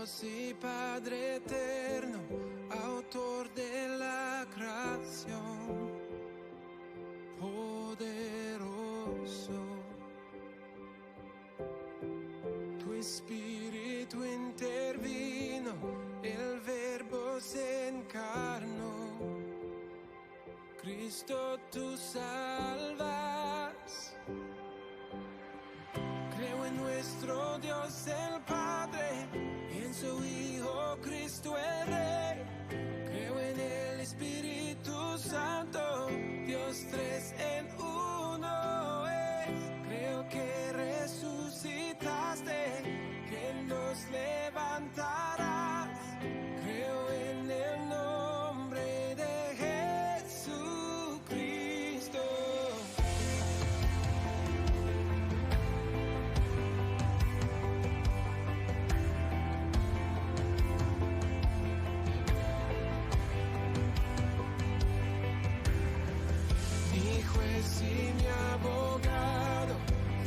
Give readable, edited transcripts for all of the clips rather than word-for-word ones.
Dios y Padre eterno, autor de la creación, poderoso. Tu espíritu intervino, el verbo se encarnó. Cristo, tú salvas. Creo en nuestro Dios el Padre y en su Hijo Cristo el Rey. Creo en el Espíritu Santo, Dios tres en uno es. Creo que resucitaste, que nos levantarás. Creo en el nombre de Jesucristo. Mi juez y mi abogado,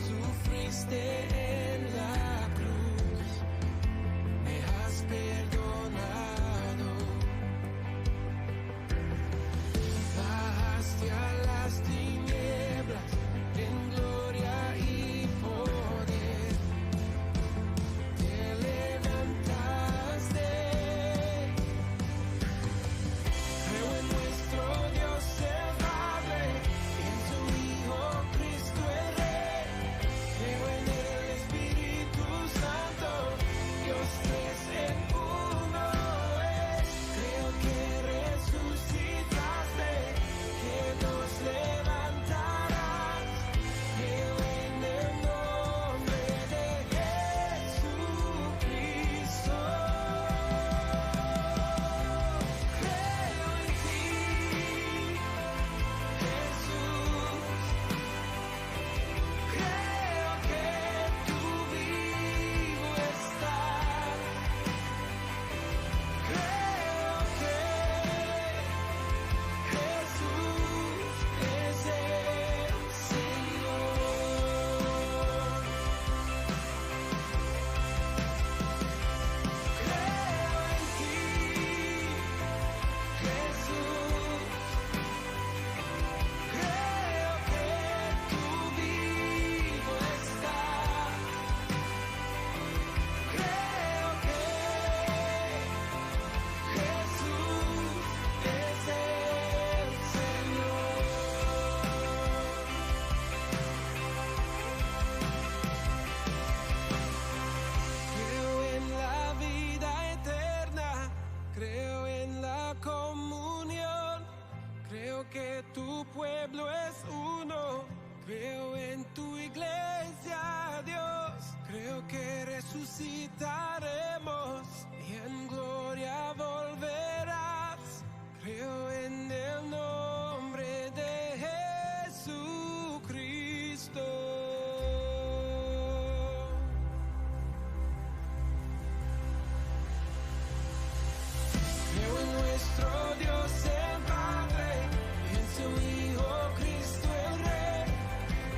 sufriste en la cruz, me has perdonado. Bajaste a las tinieblas en gloria y poder, te levantaste. Creo en nuestro Dios el Padre y en su Hijo Cristo el Rey. Creo en el Espíritu Santo, Dios tres en uno es. Creo que resucitaste, que nos levantarás. Creo en el nombre de Jesucristo. Creo en ti, Jesús. Creo que tú vivo estás. Creo que Jesús es el Señor. Creo en ti, Jesús. Creo que tú vivo estás. Creo que Jesús es el Señor. Creo en la vida eterna, creo en la comunión, creo que tu pueblo es uno, creo en tu iglesia, Dios, creo que resucitaremos y en gloria volverás. Creo en el nombre de Jesucristo. Creo en nuestro Dios el Padre y en su Hijo Cristo el Rey.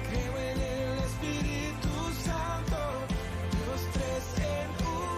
Creo en el Espíritu Santo, Dios tres en uno.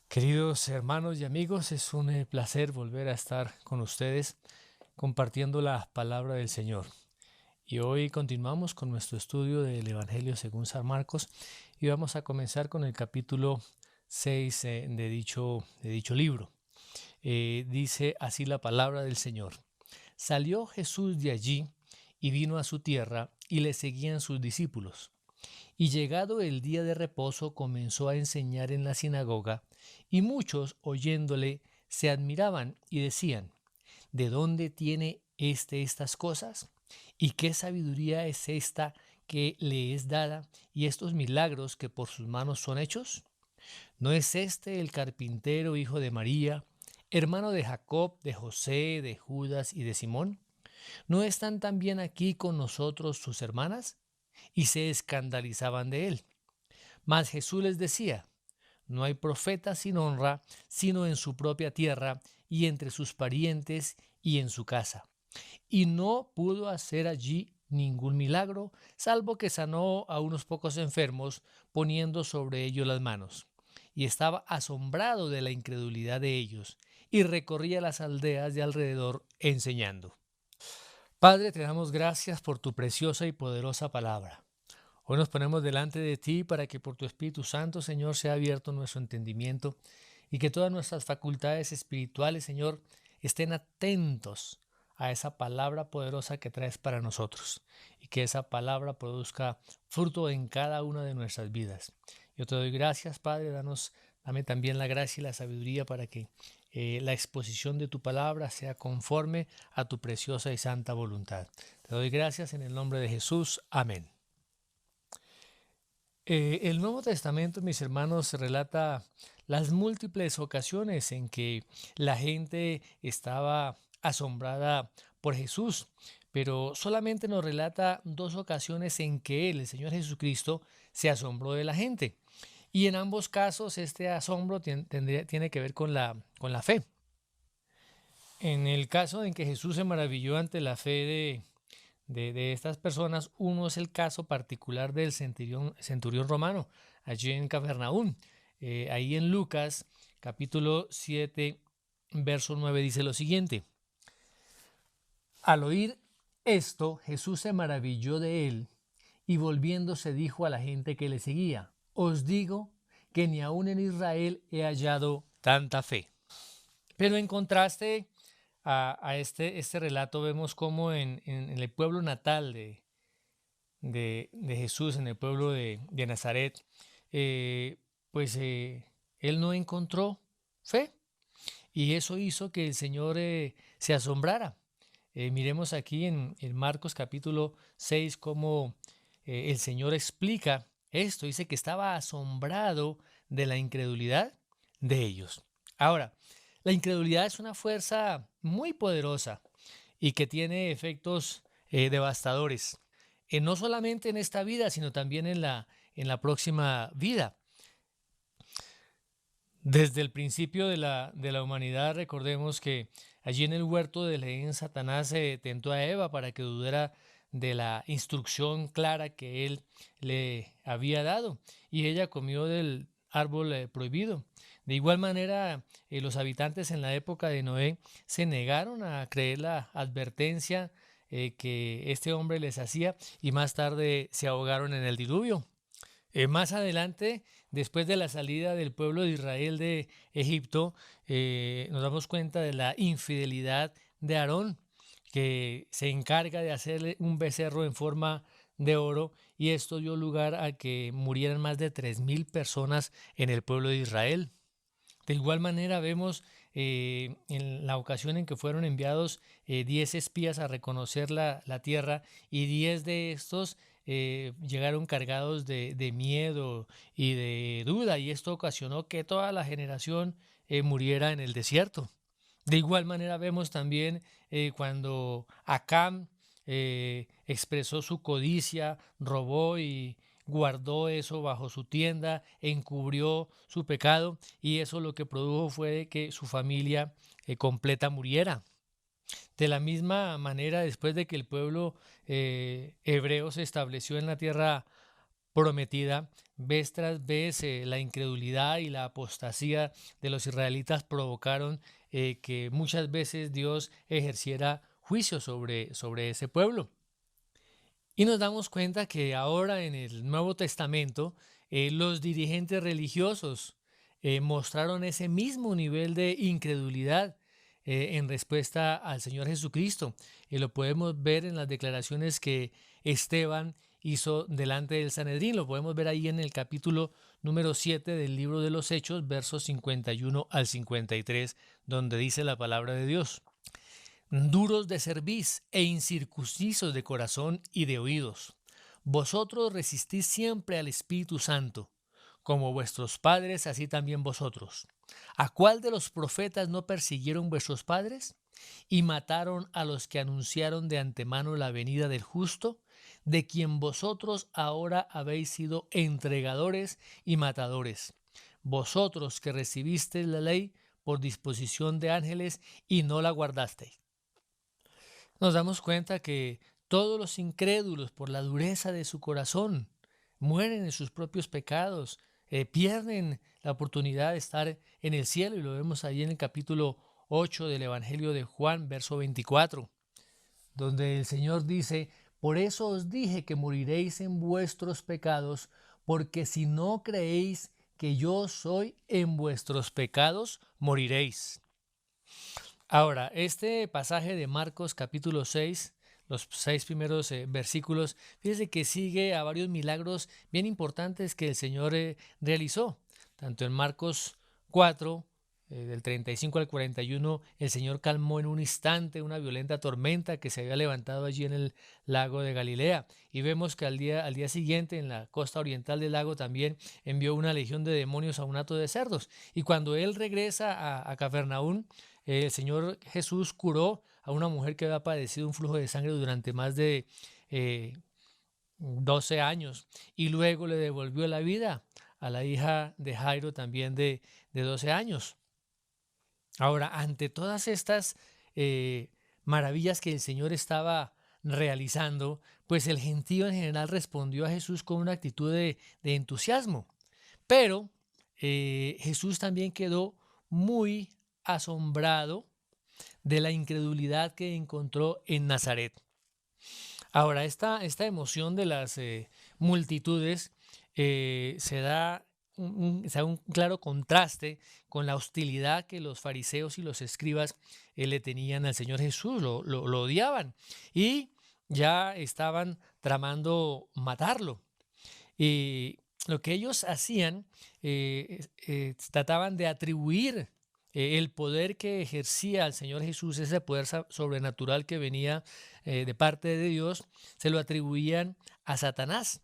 Queridos hermanos y amigos, es un placer volver a estar con ustedes compartiendo la palabra del Señor. Y hoy continuamos con nuestro estudio del Evangelio según San Marcos y vamos a comenzar con el capítulo 6 de dicho libro. Dice así la palabra del Señor. Salió Jesús de allí y vino a su tierra y le seguían sus discípulos. Y llegado el día de reposo comenzó a enseñar en la sinagoga, y muchos, oyéndole, se admiraban y decían, ¿de dónde tiene estas cosas? ¿Y qué sabiduría es esta que le es dada, y estos milagros que por sus manos son hechos? ¿No es este el carpintero, hijo de María, hermano de Jacob, de José, de Judas y de Simón? ¿No están también aquí con nosotros sus hermanas? Y se escandalizaban de él. Mas Jesús les decía, no hay profeta sin honra, sino en su propia tierra y entre sus parientes y en su casa. Y no pudo hacer allí ningún milagro, salvo que sanó a unos pocos enfermos, poniendo sobre ellos las manos. Y estaba asombrado de la incredulidad de ellos, y recorría las aldeas de alrededor enseñando. Padre, te damos gracias por tu preciosa y poderosa palabra. Hoy nos ponemos delante de ti para que por tu Espíritu Santo, Señor, sea abierto nuestro entendimiento y que todas nuestras facultades espirituales, Señor, estén atentos a esa palabra poderosa que traes para nosotros y que esa palabra produzca fruto en cada una de nuestras vidas. Yo te doy gracias, Padre, dame también la gracia y la sabiduría para que la exposición de tu palabra sea conforme a tu preciosa y santa voluntad. Te doy gracias en el nombre de Jesús. Amén. El Nuevo Testamento, mis hermanos, relata las múltiples ocasiones en que la gente estaba asombrada por Jesús, pero solamente nos relata dos ocasiones en que él, el Señor Jesucristo, se asombró de la gente. Y en ambos casos este asombro tiene que ver con la fe. En el caso en que Jesús se maravilló ante la fe de estas personas, uno es el caso particular del centurión romano, allí en Cafarnaúm. Ahí en Lucas, capítulo 7, verso 9, dice lo siguiente. Al oír esto, Jesús se maravilló de él y volviéndose dijo a la gente que le seguía, os digo que ni aun en Israel he hallado tanta fe. Pero en contraste a este relato vemos cómo en el pueblo natal de Jesús, en el pueblo de Nazaret, eh, pues él no encontró fe y eso hizo que el Señor se asombrara. Miremos aquí en Marcos capítulo 6 cómo el Señor explica esto. Dice que estaba asombrado de la incredulidad de ellos. Ahora, la incredulidad es una fuerza muy poderosa y que tiene efectos devastadores, no solamente en esta vida, sino también en la próxima vida. Desde el principio de la humanidad, recordemos que allí en el huerto del Edén, Satanás tentó a Eva para que dudara de la instrucción clara que él le había dado, y ella comió del árbol prohibido. De igual manera, los habitantes en la época de Noé se negaron a creer la advertencia que este hombre les hacía y más tarde se ahogaron en el diluvio. Más adelante, después de la salida del pueblo de Israel de Egipto, nos damos cuenta de la infidelidad de Aarón, que se encarga de hacerle un becerro en forma de oro, y esto dio lugar a que murieran más de 3.000 personas en el pueblo de Israel. De igual manera vemos en la ocasión en que fueron enviados 10 espías a reconocer la tierra, y 10 de estos llegaron cargados de miedo y de duda, y esto ocasionó que toda la generación muriera en el desierto. De igual manera vemos también cuando Acán expresó su codicia, robó y guardó eso bajo su tienda, encubrió su pecado, y eso lo que produjo fue que su familia completa muriera. De la misma manera, después de que el pueblo hebreo se estableció en la tierra prometida, vez tras vez la incredulidad y la apostasía de los israelitas provocaron que muchas veces Dios ejerciera juicio sobre ese pueblo. Y nos damos cuenta que ahora en el Nuevo Testamento los dirigentes religiosos mostraron ese mismo nivel de incredulidad en respuesta al Señor Jesucristo. Y lo podemos ver en las declaraciones que Esteban hizo delante del Sanedrín. Lo podemos ver ahí en el capítulo número 7 del libro de los Hechos, versos 51 al 53, donde dice la palabra de Dios: duros de cerviz e incircuncisos de corazón y de oídos, vosotros resistís siempre al Espíritu Santo, como vuestros padres, así también vosotros. ¿A cuál de los profetas no persiguieron vuestros padres? Y mataron a los que anunciaron de antemano la venida del justo, de quien vosotros ahora habéis sido entregadores y matadores. Vosotros que recibisteis la ley por disposición de ángeles y no la guardasteis. Nos damos cuenta que todos los incrédulos, por la dureza de su corazón, mueren en sus propios pecados, pierden la oportunidad de estar en el cielo, y lo vemos ahí en el capítulo 8 del Evangelio de Juan, verso 24, donde el Señor dice: por eso os dije que moriréis en vuestros pecados, porque si no creéis que yo soy, en vuestros pecados moriréis. Ahora, este pasaje de Marcos capítulo 6, los 6 primeros versículos, fíjese que sigue a varios milagros bien importantes que el Señor realizó. Tanto en Marcos 4, del 35 al 41, el Señor calmó en un instante una violenta tormenta que se había levantado allí en el lago de Galilea. Y vemos que al día siguiente, en la costa oriental del lago, también envió una legión de demonios a un hato de cerdos. Y cuando Él regresa a Cafarnaún, el Señor Jesús curó a una mujer que había padecido un flujo de sangre durante más de 12 años, y luego le devolvió la vida a la hija de Jairo, también de 12 años. Ahora, ante todas estas maravillas que el Señor estaba realizando, pues el gentío en general respondió a Jesús con una actitud de entusiasmo. Pero Jesús también quedó muy asombrado de la incredulidad que encontró en Nazaret. Ahora, esta emoción de las multitudes se da un claro contraste con la hostilidad que los fariseos y los escribas le tenían al Señor Jesús. Lo odiaban y ya estaban tramando matarlo. Y lo que ellos hacían, trataban de atribuir el poder que ejercía el Señor Jesús, ese poder sobrenatural que venía de parte de Dios, se lo atribuían a Satanás.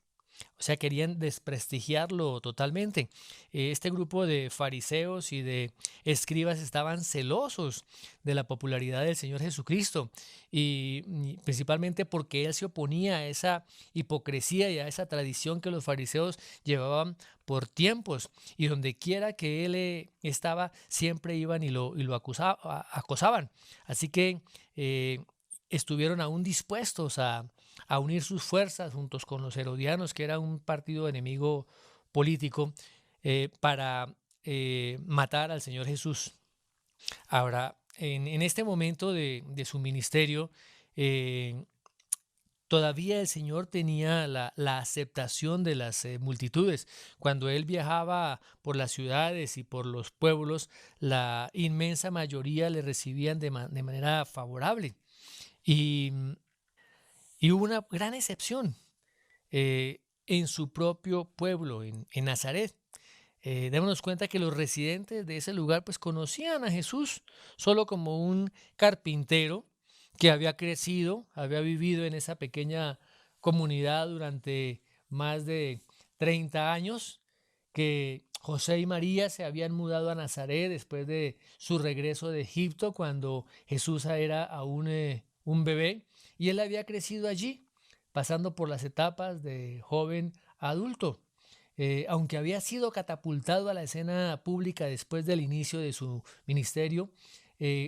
O sea, querían desprestigiarlo totalmente. Este grupo de fariseos y de escribas estaban celosos de la popularidad del Señor Jesucristo, y principalmente porque Él se oponía a esa hipocresía y a esa tradición que los fariseos llevaban por tiempos, y donde quiera que Él estaba, siempre iban y lo acosaban. Así que estuvieron aún dispuestos a unir sus fuerzas juntos con los herodianos, que era un partido enemigo político, para matar al Señor Jesús. Ahora, en este momento de su ministerio, todavía el Señor tenía la aceptación de las multitudes. Cuando Él viajaba por las ciudades y por los pueblos, la inmensa mayoría le recibían de manera favorable. Y hubo una gran excepción en su propio pueblo, en Nazaret. Démonos cuenta que los residentes de ese lugar pues conocían a Jesús solo como un carpintero que había crecido, había vivido en esa pequeña comunidad durante más de 30 años, que José y María se habían mudado a Nazaret después de su regreso de Egipto, cuando Jesús era aún un bebé, y él había crecido allí, pasando por las etapas de joven a adulto. Aunque había sido catapultado a la escena pública después del inicio de su ministerio,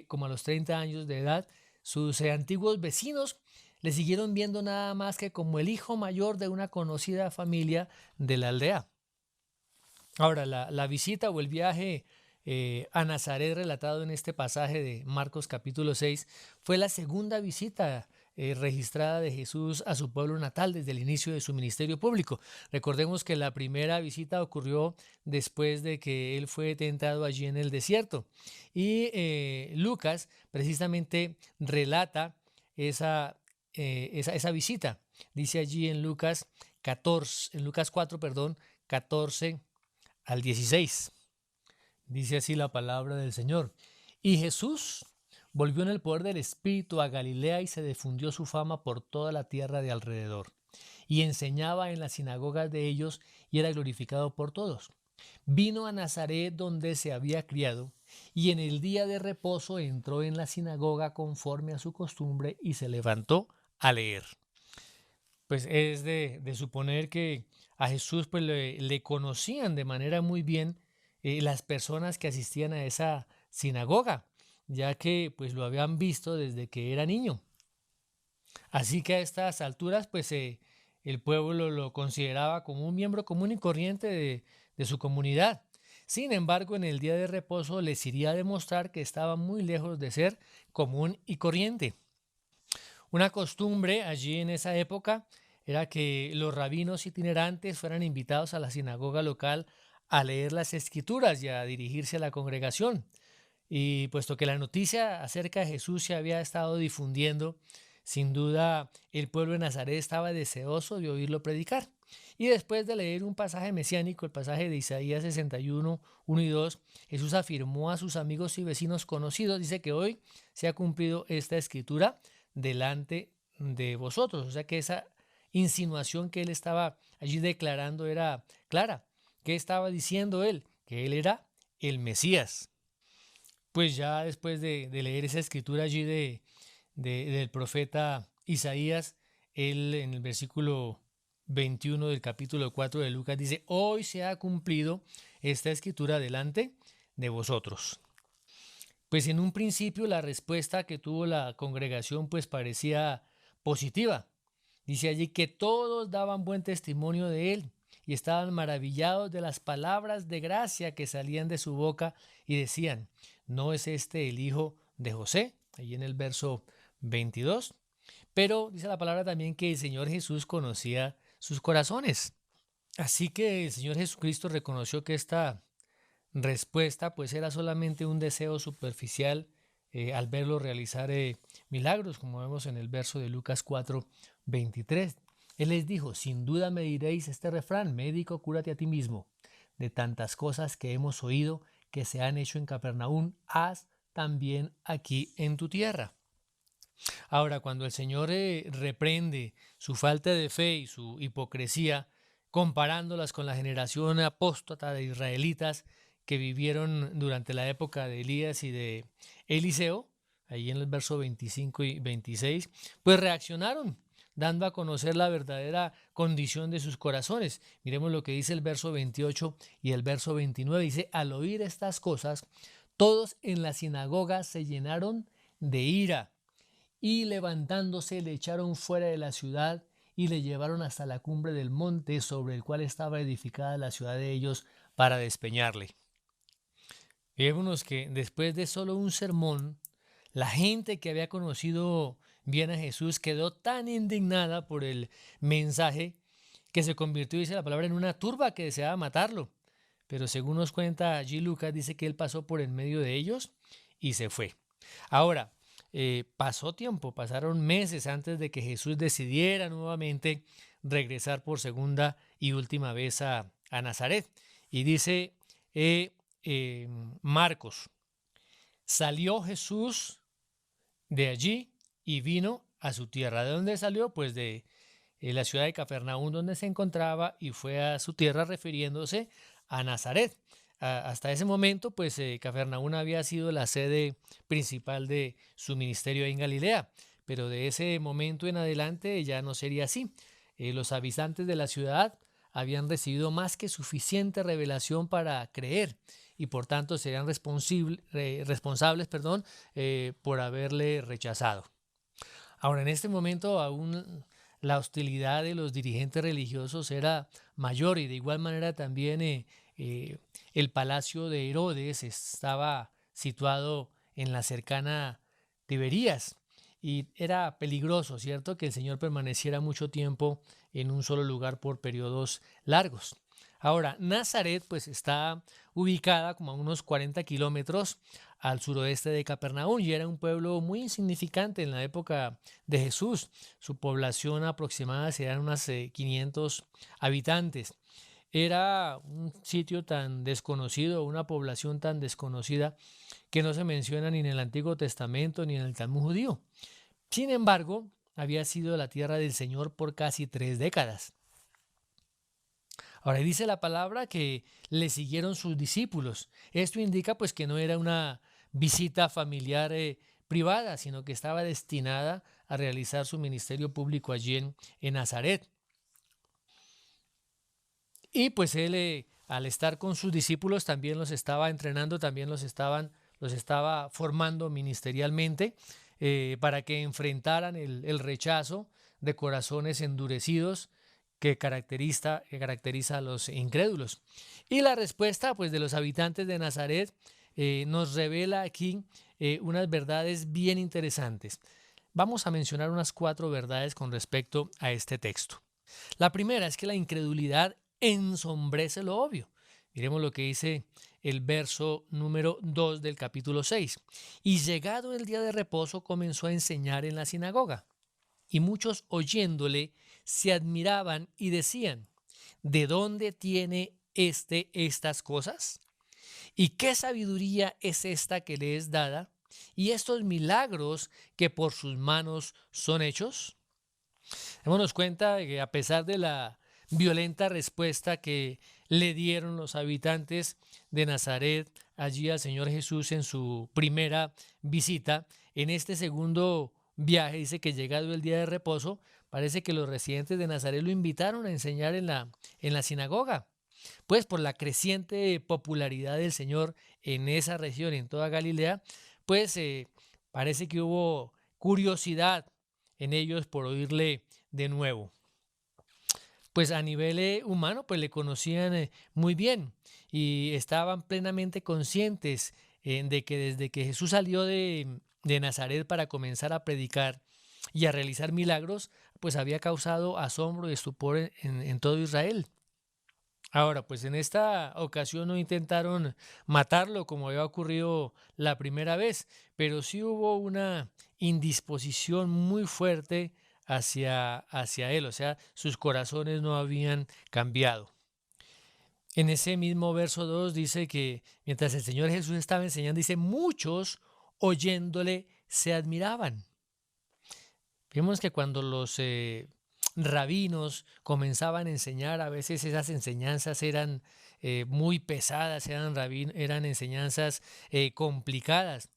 como a los 30 años de edad, sus antiguos vecinos le siguieron viendo nada más que como el hijo mayor de una conocida familia de la aldea. Ahora, la visita o el viaje a Nazaret relatado en este pasaje de Marcos capítulo 6 fue la segunda visita registrada de Jesús a su pueblo natal desde el inicio de su ministerio público. Recordemos que la primera visita ocurrió después de que él fue tentado allí en el desierto. Y Lucas precisamente relata esa visita. Dice allí en Lucas 14, en Lucas 4, perdón, 14 al 16. Dice así la palabra del Señor. Y Jesús volvió en el poder del Espíritu a Galilea y se difundió su fama por toda la tierra de alrededor. Y enseñaba en las sinagogas de ellos y era glorificado por todos. Vino a Nazaret donde se había criado y en el día de reposo entró en la sinagoga conforme a su costumbre y se levantó a leer. Pues es de suponer que a Jesús pues le conocían de manera muy bien las personas que asistían a esa sinagoga, ya que pues lo habían visto desde que era niño. Así que a estas alturas pues el pueblo lo consideraba como un miembro común y corriente de su comunidad. Sin embargo, en el día de reposo les iría a demostrar que estaba muy lejos de ser común y corriente. Una costumbre allí en esa época era que los rabinos itinerantes fueran invitados a la sinagoga local a leer las escrituras y a dirigirse a la congregación. Y puesto que la noticia acerca de Jesús se había estado difundiendo, sin duda el pueblo de Nazaret estaba deseoso de oírlo predicar. Y después de leer un pasaje mesiánico, el pasaje de Isaías 61, 1 y 2, Jesús afirmó a sus amigos y vecinos conocidos, dice que hoy se ha cumplido esta escritura delante de vosotros. O sea que esa insinuación que él estaba allí declarando era clara. ¿Qué estaba diciendo él? Que él era el Mesías. Pues ya después de leer esa escritura allí del profeta Isaías, él en el versículo 21 del capítulo 4 de Lucas dice: hoy se ha cumplido esta escritura delante de vosotros. Pues en un principio la respuesta que tuvo la congregación pues parecía positiva. Dice allí que todos daban buen testimonio de él y estaban maravillados de las palabras de gracia que salían de su boca y decían: ¿no es este el hijo de José? Ahí en el verso 22. Pero dice la palabra también que el Señor Jesús conocía sus corazones. Así que el Señor Jesucristo reconoció que esta respuesta pues era solamente un deseo superficial al verlo realizar milagros, como vemos en el verso de Lucas 4, 23. Él les dijo: sin duda me diréis este refrán, médico, cúrate a ti mismo. De tantas cosas que hemos oído que se han hecho en Capernaum, haz también aquí en tu tierra. Ahora, cuando el Señor reprende su falta de fe y su hipocresía, comparándolas con la generación apóstata de israelitas que vivieron durante la época de Elías y de Eliseo, ahí en el verso 25 y 26, pues reaccionaron, dando a conocer la verdadera condición de sus corazones. Miremos lo que dice el verso 28 y el verso 29. Dice: al oír estas cosas, todos en la sinagoga se llenaron de ira y levantándose le echaron fuera de la ciudad y le llevaron hasta la cumbre del monte sobre el cual estaba edificada la ciudad de ellos para despeñarle. Fijémonos que después de solo un sermón, la gente que había conocido bien a Jesús quedó tan indignada por el mensaje que se convirtió, dice la palabra, en una turba que deseaba matarlo. Pero según nos cuenta allí Lucas, dice que él pasó por en medio de ellos y se fue. Ahora, pasó tiempo, pasaron meses antes de que Jesús decidiera nuevamente regresar por segunda y última vez a Nazaret. Y dice Marcos: salió Jesús de allí y vino a su tierra. ¿De dónde salió? Pues de la ciudad de Capernaum, donde se encontraba, y fue a su tierra refiriéndose a Nazaret. Hasta ese momento, pues Capernaum había sido la sede principal de su ministerio en Galilea, pero de ese momento en adelante ya no sería así. Los habitantes de la ciudad habían recibido más que suficiente revelación para creer y por tanto serían responsables por haberle rechazado. Ahora, en este momento aún la hostilidad de los dirigentes religiosos era mayor y de igual manera también eh, el palacio de Herodes estaba situado en la cercana Tiberías y era peligroso, ¿cierto? Que el Señor permaneciera mucho tiempo en un solo lugar por periodos largos. Ahora, Nazaret pues está ubicada como a unos 40 kilómetros al suroeste de Capernaum y era un pueblo muy insignificante en la época de Jesús. Su población aproximada serían unas 500 habitantes. Era un sitio tan desconocido, una población tan desconocida que no se menciona ni en el Antiguo Testamento ni en el Talmud judío. Sin embargo, había sido la tierra del Señor por casi 3 décadas. Ahora dice la palabra que le siguieron sus discípulos. Esto indica pues que no era una visita familiar privada, sino que estaba destinada a realizar su ministerio público allí en Nazaret. Y pues él al estar con sus discípulos también los estaba entrenando, también los estaba formando ministerialmente para que enfrentaran el rechazo de corazones endurecidos que caracteriza a los incrédulos. Y la respuesta pues de los habitantes de Nazaret nos revela aquí unas verdades bien interesantes. Vamos a mencionar unas 4 verdades con respecto a este texto. La primera es que la incredulidad ensombrece lo obvio. Miremos lo que dice el verso número 2 del capítulo 6. Y llegado el día de reposo comenzó a enseñar en la sinagoga. Y muchos oyéndole se admiraban y decían, ¿de dónde tiene estas cosas? ¿Y qué sabiduría es esta que le es dada? ¿Y estos milagros que por sus manos son hechos? Démonos cuenta de que a pesar de la violenta respuesta que le dieron los habitantes de Nazaret allí al Señor Jesús en su primera visita, en este segundo viaje dice que llegado el día de reposo, parece que los residentes de Nazaret lo invitaron a enseñar en la sinagoga. Pues por la creciente popularidad del Señor en esa región, en toda Galilea, pues parece que hubo curiosidad en ellos por oírle de nuevo. Pues a nivel humano, pues le conocían muy bien y estaban plenamente conscientes de que desde que Jesús salió de Nazaret para comenzar a predicar y a realizar milagros, pues había causado asombro y estupor en todo Israel. Ahora, pues en esta ocasión no intentaron matarlo como había ocurrido la primera vez, pero sí hubo una indisposición muy fuerte hacia él, o sea, sus corazones no habían cambiado. En ese mismo verso 2 dice que mientras el Señor Jesús estaba enseñando, dice, muchos oyéndole se admiraban. Vemos que cuando los rabinos comenzaban a enseñar, a veces esas enseñanzas eran muy pesadas, eran enseñanzas complicadas.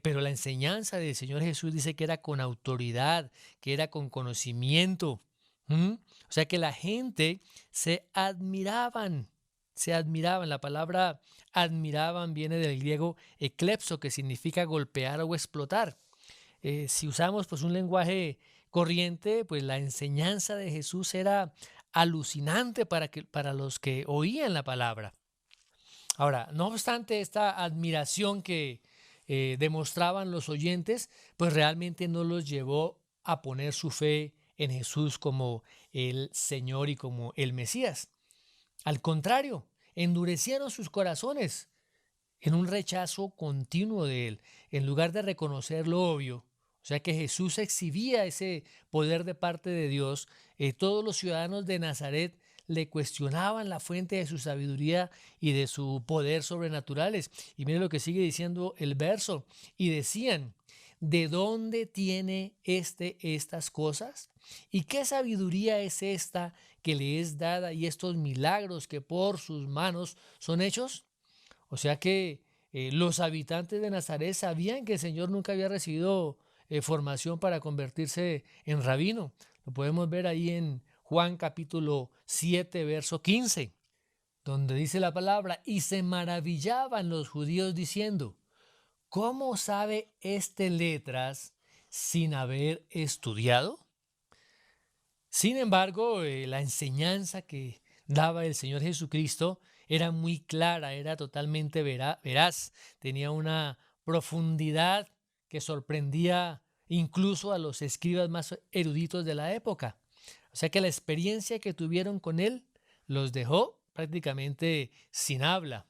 Pero la enseñanza del Señor Jesús dice que era con autoridad, que era con conocimiento. ¿Mm? O sea que la gente se admiraban. La palabra admiraban viene del griego eklepso, que significa golpear o explotar. Si usamos pues un lenguaje corriente, pues la enseñanza de Jesús era alucinante para los que oían la palabra. Ahora, no obstante esta admiración que demostraban los oyentes, pues realmente no los llevó a poner su fe en Jesús como el Señor y como el Mesías. Al contrario, endurecieron sus corazones en un rechazo continuo de él, en lugar de reconocer lo obvio. O sea que Jesús exhibía ese poder de parte de Dios. Todos los ciudadanos de Nazaret le cuestionaban la fuente de su sabiduría y de su poder sobrenaturales. Y miren lo que sigue diciendo el verso. Y decían, ¿de dónde tiene estas cosas? ¿Y qué sabiduría es esta que le es dada y estos milagros que por sus manos son hechos? O sea que los habitantes de Nazaret sabían que el Señor nunca había recibido formación para convertirse en rabino. Lo podemos ver ahí en Juan capítulo 7, verso 15, donde dice la palabra, y se maravillaban los judíos diciendo, ¿cómo sabe letras sin haber estudiado? Sin embargo, la enseñanza que daba el Señor Jesucristo era muy clara, era totalmente veraz, tenía una profundidad que sorprendía incluso a los escribas más eruditos de la época. O sea que la experiencia que tuvieron con él los dejó prácticamente sin habla.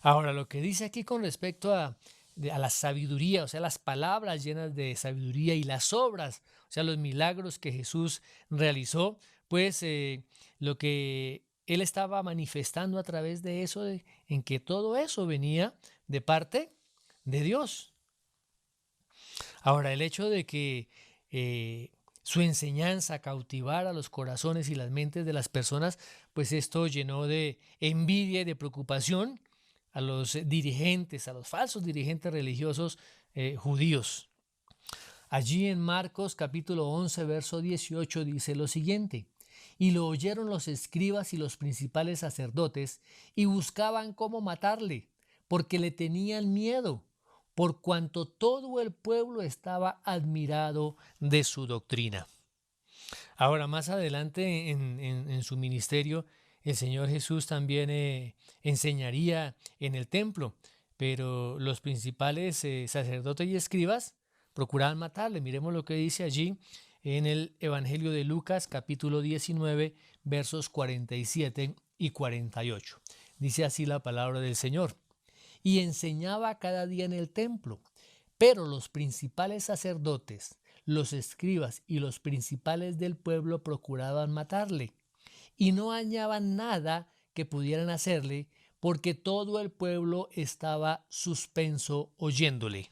Ahora, lo que dice aquí con respecto a la sabiduría, o sea, las palabras llenas de sabiduría y las obras, o sea, los milagros que Jesús realizó, pues lo que él estaba manifestando a través de eso, en que todo eso venía de parte de Dios. Ahora, el hecho de que su enseñanza cautivara los corazones y las mentes de las personas, pues esto llenó de envidia y de preocupación a los dirigentes, a los falsos dirigentes religiosos judíos. Allí en Marcos capítulo 11, verso 18 dice lo siguiente: y lo oyeron los escribas y los principales sacerdotes, y buscaban cómo matarle, porque le tenían miedo, por cuanto todo el pueblo estaba admirado de su doctrina. Ahora, más adelante en su ministerio, el Señor Jesús también enseñaría en el templo, pero los principales sacerdotes y escribas procuraban matarle. Miremos lo que dice allí en el Evangelio de Lucas, capítulo 19, versos 47 y 48. Dice así la palabra del Señor: y enseñaba cada día en el templo, pero los principales sacerdotes, los escribas y los principales del pueblo procuraban matarle, y no hallaban nada que pudieran hacerle, porque todo el pueblo estaba suspenso oyéndole.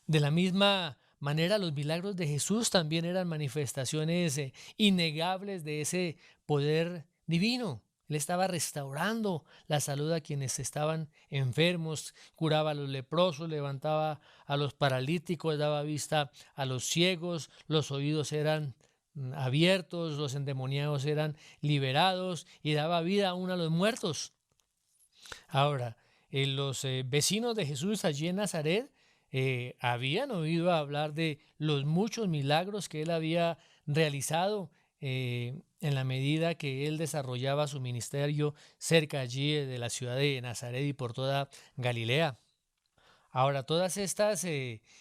De la misma manera, los milagros de Jesús también eran manifestaciones innegables de ese poder divino. Él estaba restaurando la salud a quienes estaban enfermos, curaba a los leprosos, levantaba a los paralíticos, daba vista a los ciegos, los oídos eran abiertos, los endemoniados eran liberados y daba vida aún a los muertos. Ahora, los vecinos de Jesús allí en Nazaret habían oído hablar de los muchos milagros que él había realizado en la medida que él desarrollaba su ministerio cerca allí de la ciudad de Nazaret y por toda Galilea. Ahora, todas estas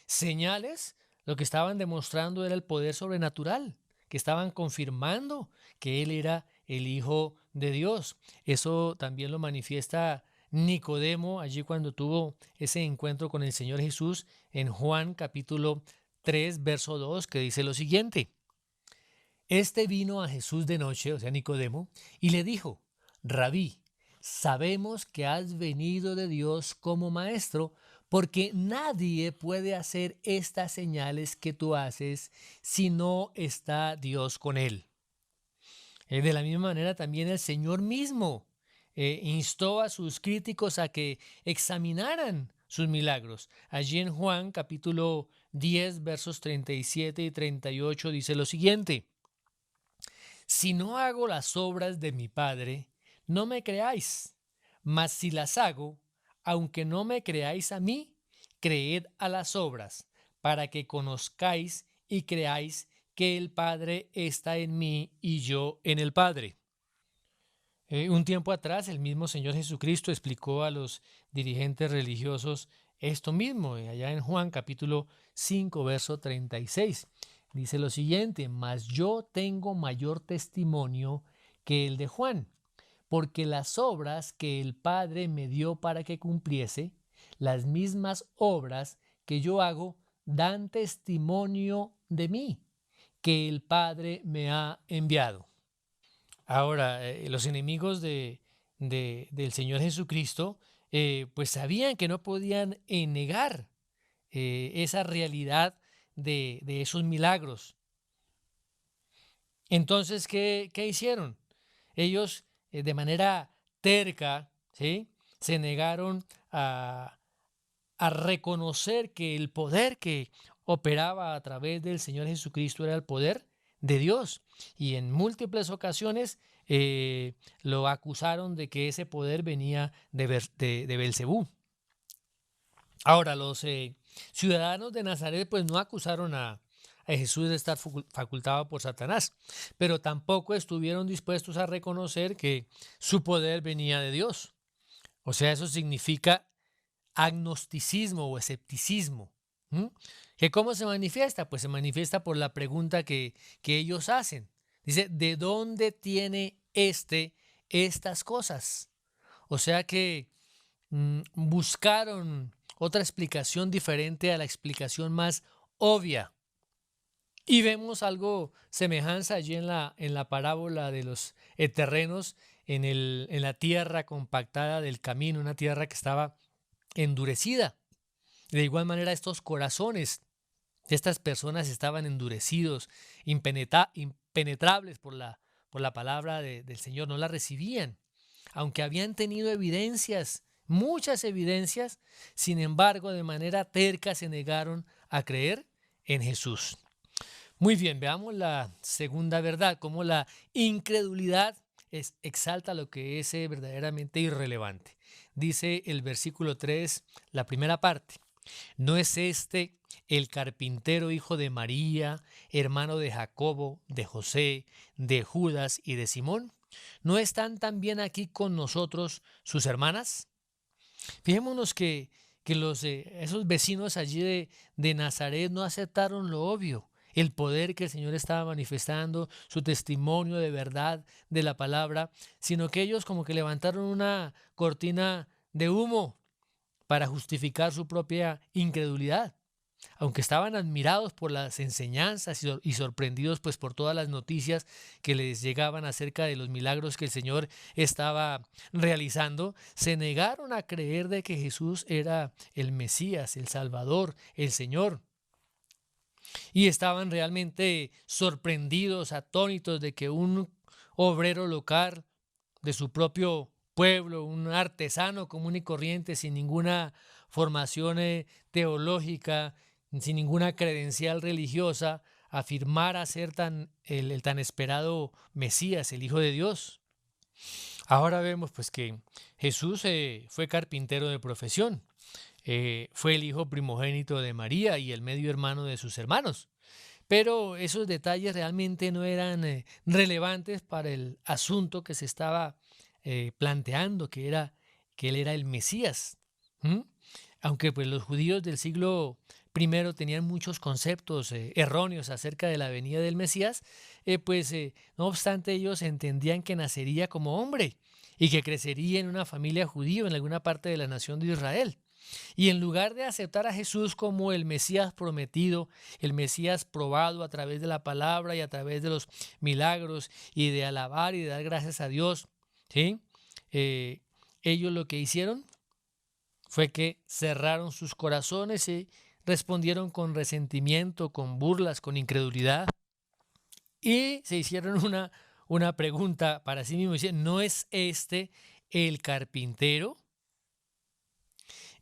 señales lo que estaban demostrando era el poder sobrenatural, que estaban confirmando que él era el Hijo de Dios. Eso también lo manifiesta Nicodemo allí cuando tuvo ese encuentro con el Señor Jesús en Juan capítulo 3, verso 2, que dice lo siguiente: este vino a Jesús de noche, o sea, Nicodemo, y le dijo: Rabí, sabemos que has venido de Dios como maestro, porque nadie puede hacer estas señales que tú haces si no está Dios con él. De la misma manera, también el Señor mismo instó a sus críticos a que examinaran sus milagros. Allí en Juan capítulo 10, versos 37 y 38 dice lo siguiente: si no hago las obras de mi Padre, no me creáis, mas si las hago, aunque no me creáis a mí, creed a las obras, para que conozcáis y creáis que el Padre está en mí y yo en el Padre. Un tiempo atrás, el mismo Señor Jesucristo explicó a los dirigentes religiosos esto mismo, allá en Juan capítulo 5, verso 36. Dice lo siguiente: mas yo tengo mayor testimonio que el de Juan, porque las obras que el Padre me dio para que cumpliese, las mismas obras que yo hago, dan testimonio de mí, que el Padre me ha enviado. Ahora, los enemigos del Señor Jesucristo, pues sabían que no podían negar esa realidad de esos milagros. Entonces, ¿qué hicieron? Ellos, de manera terca, ¿sí?, se negaron a reconocer que el poder que operaba a través del Señor Jesucristo era el poder de Dios. Y en múltiples ocasiones lo acusaron de que ese poder venía de Belcebú. Ahora, los ciudadanos de Nazaret pues no acusaron a Jesús de estar facultado por Satanás, pero tampoco estuvieron dispuestos a reconocer que su poder venía de Dios. O sea, eso significa agnosticismo o escepticismo. ¿Mm? ¿Que cómo se manifiesta? Pues se manifiesta por la pregunta que ellos hacen. Dice, ¿de dónde tiene estas cosas? O sea que buscaron otra explicación diferente a la explicación más obvia. Y vemos algo semejanza allí en la parábola de los terrenos en la tierra compactada del camino, una tierra que estaba endurecida. De igual manera, estos corazones de estas personas estaban endurecidos, impenetrables por la palabra del Señor, no la recibían. Aunque habían tenido evidencias, muchas evidencias, sin embargo, de manera terca se negaron a creer en Jesús. Muy bien, veamos la segunda verdad, cómo la incredulidad exalta lo que es verdaderamente irrelevante. Dice el versículo 3, la primera parte. ¿No es este el carpintero hijo de María, hermano de Jacobo, de José, de Judas y de Simón? ¿No están también aquí con nosotros sus hermanas? Fijémonos que esos vecinos allí de Nazaret no aceptaron lo obvio, el poder que el Señor estaba manifestando, su testimonio de verdad de la palabra, sino que ellos como que levantaron una cortina de humo para justificar su propia incredulidad. Aunque estaban admirados por las enseñanzas y sorprendidos pues por todas las noticias que les llegaban acerca de los milagros que el Señor estaba realizando, se negaron a creer de que Jesús era el Mesías, el Salvador, el Señor. Y estaban realmente sorprendidos, atónitos de que un obrero local de su propio pueblo, un artesano común y corriente, sin ninguna formación teológica, sin ninguna credencial religiosa, afirmara ser el tan esperado Mesías, el Hijo de Dios. Ahora vemos pues que Jesús fue carpintero de profesión, fue el hijo primogénito de María y el medio hermano de sus hermanos. Pero esos detalles realmente no eran relevantes para el asunto que se estaba planteando, que él era el Mesías. ¿Mm? Aunque pues los judíos del siglo I tenían muchos conceptos erróneos acerca de la venida del Mesías, no obstante ellos entendían que nacería como hombre y que crecería en una familia judía en alguna parte de la nación de Israel. Y en lugar de aceptar a Jesús como el Mesías prometido, el Mesías probado a través de la palabra y a través de los milagros y de alabar y de dar gracias a Dios, ¿sí? Ellos lo que hicieron fue que cerraron sus corazones y respondieron con resentimiento, con burlas, con incredulidad. Y se hicieron una pregunta para sí mismos. ¿No es este el carpintero?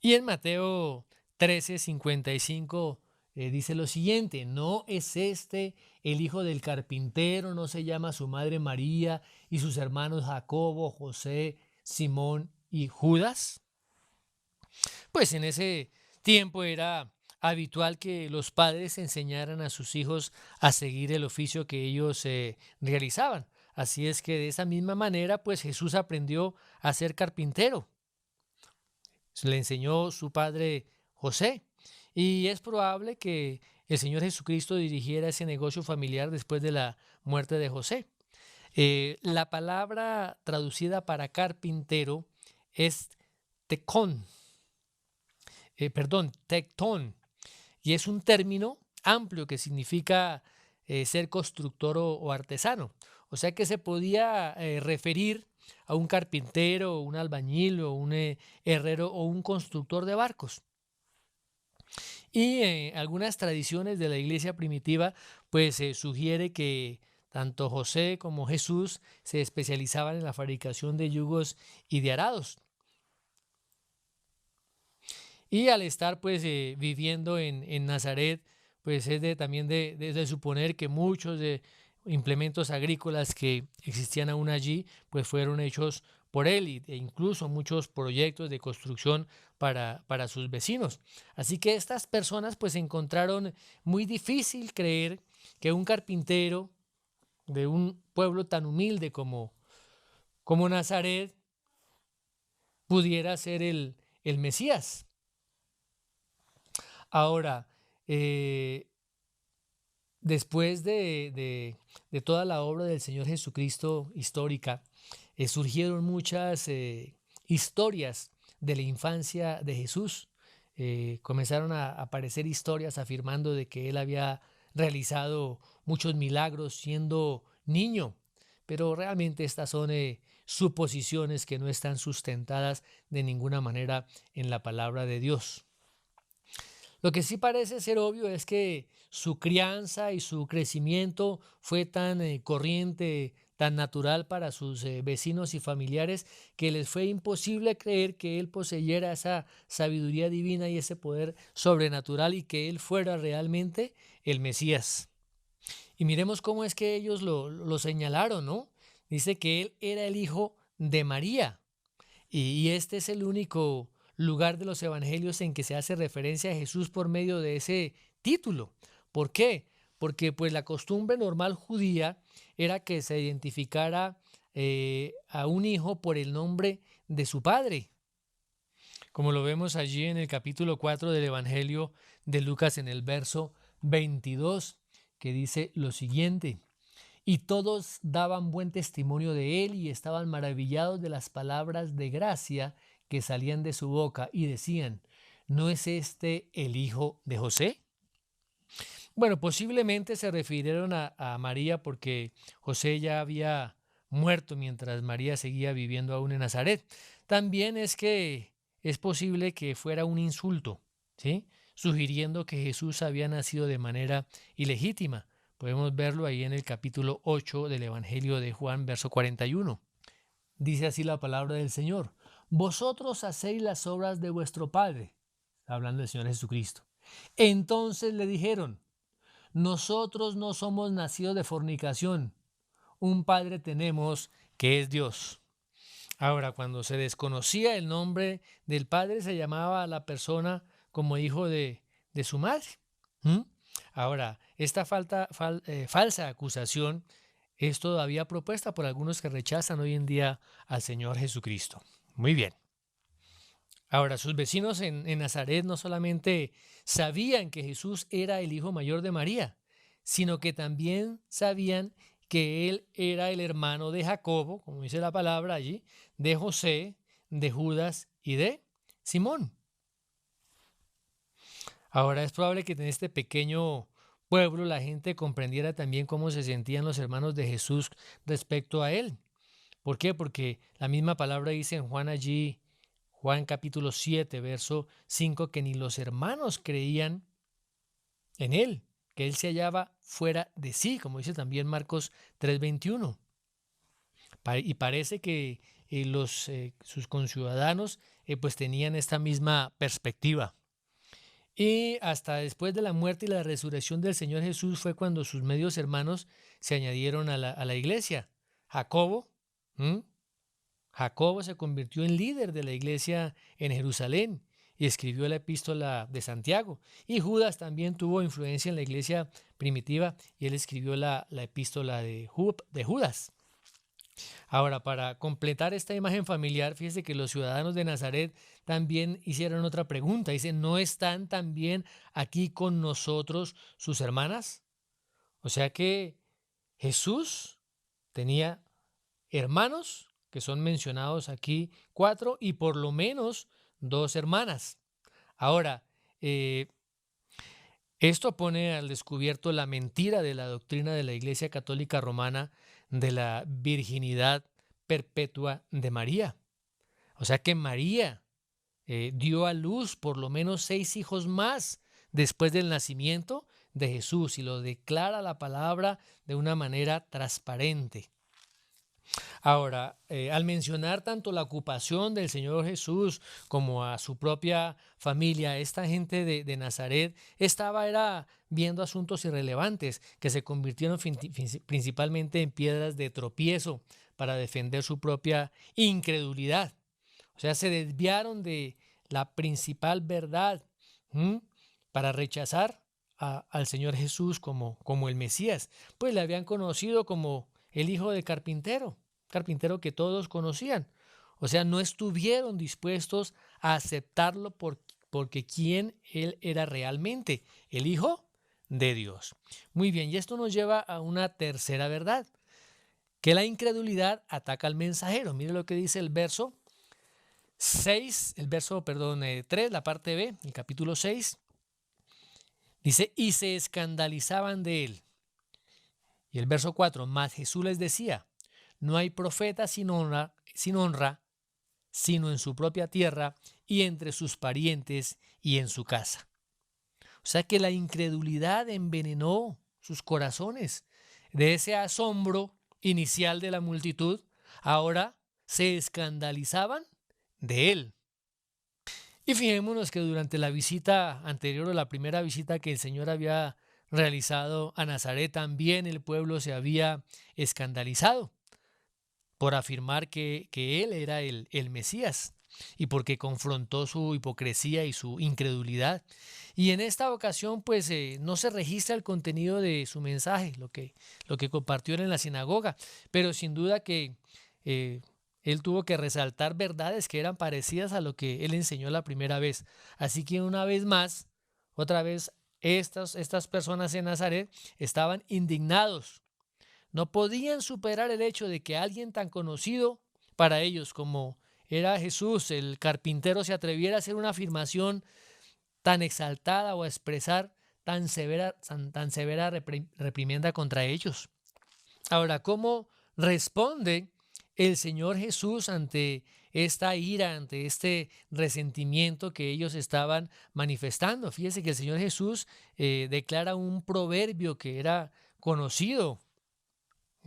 Y en Mateo 13:55 dice lo siguiente: ¿no es este el hijo del carpintero? ¿No se llama su madre María y sus hermanos Jacobo, José, Simón y Judas? Pues en ese tiempo era habitual que los padres enseñaran a sus hijos a seguir el oficio que ellos realizaban. Así es que de esa misma manera, pues Jesús aprendió a ser carpintero. Le enseñó su padre José. Y es probable que el Señor Jesucristo dirigiera ese negocio familiar después de la muerte de José. La palabra traducida para carpintero es tecón, tectón, y es un término amplio que significa ser constructor o artesano. O sea que se podía referir a un carpintero, un albañil o un herrero o un constructor de barcos. Y algunas tradiciones de la iglesia primitiva pues sugiere que tanto José como Jesús se especializaban en la fabricación de yugos y de arados. Y al estar pues viviendo en Nazaret, pues es también de suponer que muchos de implementos agrícolas que existían aún allí, pues fueron hechos por él e incluso muchos proyectos de construcción para sus vecinos. Así que estas personas pues encontraron muy difícil creer que un carpintero de un pueblo tan humilde como Nazaret pudiera ser el Mesías. Ahora, eh, después de toda la obra del Señor Jesucristo histórica, surgieron muchas historias de la infancia de Jesús. Comenzaron a aparecer historias afirmando de que él había realizado muchos milagros siendo niño, pero realmente estas son suposiciones que no están sustentadas de ninguna manera en la palabra de Dios. Lo que sí parece ser obvio es que su crianza y su crecimiento fue tan corriente, tan natural para sus vecinos y familiares, que les fue imposible creer que él poseyera esa sabiduría divina y ese poder sobrenatural y que él fuera realmente el Mesías. Y miremos cómo es que ellos lo señalaron, ¿no? Dice que él era el hijo de María. Y este es el único lugar de los evangelios en que se hace referencia a Jesús por medio de ese título. ¿Por qué? Porque pues la costumbre normal judía era que se identificara a un hijo por el nombre de su padre, como lo vemos allí en el capítulo 4 del Evangelio de Lucas en el verso 22, que dice lo siguiente: y todos daban buen testimonio de él y estaban maravillados de las palabras de gracia que salían de su boca y decían, ¿no es este el hijo de José? Bueno, posiblemente se refirieron a María porque José ya había muerto mientras María seguía viviendo aún en Nazaret. También es que es posible que fuera un insulto, ¿sí? Sugiriendo que Jesús había nacido de manera ilegítima. Podemos verlo ahí en el capítulo 8 del Evangelio de Juan, verso 41. Dice así la palabra del Señor: vosotros hacéis las obras de vuestro Padre, hablando del Señor Jesucristo. Entonces le dijeron, nosotros no somos nacidos de fornicación, un Padre tenemos que es Dios. Ahora, cuando se desconocía el nombre del Padre, se llamaba a la persona como hijo de su madre. ¿Mm? Ahora, esta falsa acusación es todavía propuesta por algunos que rechazan hoy en día al Señor Jesucristo. Muy bien. Ahora, sus vecinos en Nazaret no solamente sabían que Jesús era el hijo mayor de María, sino que también sabían que él era el hermano de Jacobo, como dice la palabra allí, de José, de Judas y de Simón. Ahora es probable que en este pequeño pueblo la gente comprendiera también cómo se sentían los hermanos de Jesús respecto a él. ¿Por qué? Porque la misma palabra dice en Juan allí, Juan capítulo 7, verso 5, que ni los hermanos creían en él, que él se hallaba fuera de sí, como dice también Marcos 3:21. Y parece que sus conciudadanos pues tenían esta misma perspectiva. Y hasta después de la muerte y la resurrección del Señor Jesús fue cuando sus medios hermanos se añadieron a la iglesia. Jacobo, ¿m? Jacobo se convirtió en líder de la iglesia en Jerusalén y escribió la epístola de Santiago. Y Judas también tuvo influencia en la iglesia primitiva y él escribió la epístola de Judas. Ahora, para completar esta imagen familiar, fíjese que los ciudadanos de Nazaret también hicieron otra pregunta. Dicen, ¿no están también aquí con nosotros sus hermanas? O sea que Jesús tenía hermanos, que son mencionados aquí 4, y por lo menos 2 hermanas. Ahora, esto pone al descubierto la mentira de la doctrina de la Iglesia Católica Romana de la virginidad perpetua de María. O sea que María dio a luz por lo menos 6 hijos más después del nacimiento de Jesús y lo declara la palabra de una manera transparente. Ahora, al mencionar tanto la ocupación del Señor Jesús como a su propia familia, esta gente de Nazaret era viendo asuntos irrelevantes que se convirtieron principalmente en piedras de tropiezo para defender su propia incredulidad. O sea, se desviaron de la principal verdad, ¿m? Para rechazar al Señor Jesús como el Mesías. Pues le habían conocido como el hijo del carpintero que todos conocían. O sea, no estuvieron dispuestos a aceptarlo porque quién él era realmente, el Hijo de Dios. Muy bien, y esto nos lleva a una tercera verdad, que la incredulidad ataca al mensajero. Mire lo que dice el verso 6, el verso, perdón, 3, la parte B, el capítulo 6. Dice, y se escandalizaban de él. Y el verso 4, mas Jesús les decía, no hay profeta sin honra, sino en su propia tierra y entre sus parientes y en su casa. O sea que la incredulidad envenenó sus corazones. De ese asombro inicial de la multitud, ahora se escandalizaban de él. Y fijémonos que durante la visita anterior o la primera visita que el Señor había realizado a Nazaret, también el pueblo se había escandalizado por afirmar que él era el Mesías y porque confrontó su hipocresía y su incredulidad. Y en esta ocasión pues no se registra el contenido de su mensaje, lo que compartió en la sinagoga, pero sin duda que él tuvo que resaltar verdades que eran parecidas a lo que él enseñó la primera vez. Así que una vez más, otra vez, estas personas en Nazaret estaban indignados. No podían superar el hecho de que alguien tan conocido para ellos como era Jesús, el carpintero, se atreviera a hacer una afirmación tan exaltada o a expresar tan severa reprimenda contra ellos. Ahora, ¿cómo responde el Señor Jesús ante esta ira, ante este resentimiento que ellos estaban manifestando? Fíjese que el Señor Jesús declara un proverbio que era conocido.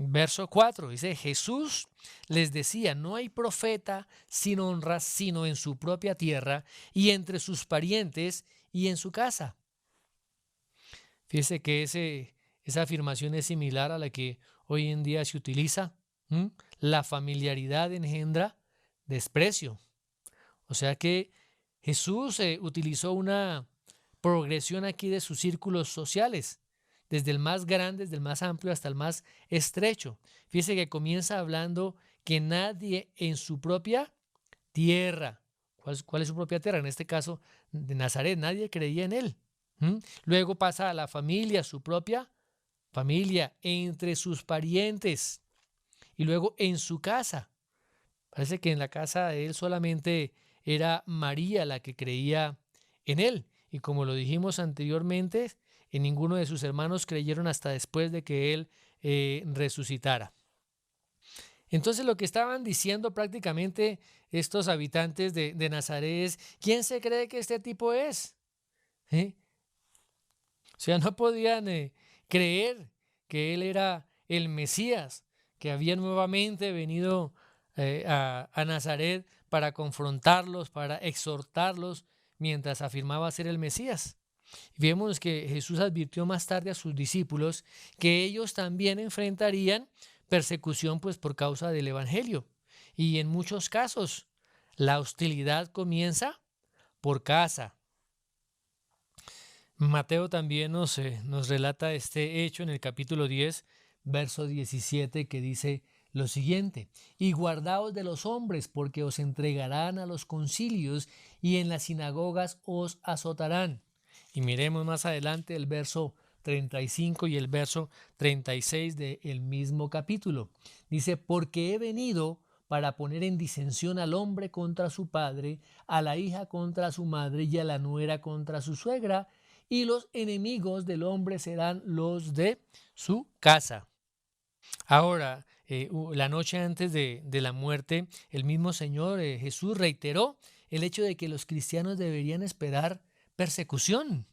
Verso 4 dice, Jesús les decía, no hay profeta sin honra sino en su propia tierra y entre sus parientes y en su casa. Fíjese que esa afirmación es similar a la que hoy en día se utiliza. La familiaridad engendra desprecio. O sea que Jesús utilizó una progresión aquí de sus círculos sociales, desde el más grande, desde el más amplio hasta el más estrecho. Fíjese que comienza hablando que nadie en su propia tierra, ¿cuál es su propia tierra? En este caso de Nazaret, nadie creía en él. Luego pasa a la familia, su propia familia, entre sus parientes y luego en su casa. Parece que en la casa de él solamente era María la que creía en él. Y como lo dijimos anteriormente, en ninguno de sus hermanos creyeron hasta después de que él resucitara. Entonces lo que estaban diciendo prácticamente estos habitantes de Nazaret es, ¿quién se cree que este tipo es? O sea, no podían creer que él era el Mesías, que había nuevamente venido a Nazaret para confrontarlos, para exhortarlos, mientras afirmaba ser el Mesías. Vemos que Jesús advirtió más tarde a sus discípulos que ellos también enfrentarían persecución pues por causa del Evangelio. Y en muchos casos la hostilidad comienza por casa. Mateo también nos relata este hecho en el capítulo 10, verso 17, que dice lo siguiente: y guardaos de los hombres, porque os entregarán a los concilios y en las sinagogas os azotarán. Y miremos más adelante el verso 35 y el verso 36 del mismo capítulo. Dice, porque he venido para poner en disensión al hombre contra su padre, a la hija contra su madre y a la nuera contra su suegra, y los enemigos del hombre serán los de su casa. Ahora, la noche antes de la muerte, el mismo Señor Jesús reiteró el hecho de que los cristianos deberían esperar persecución.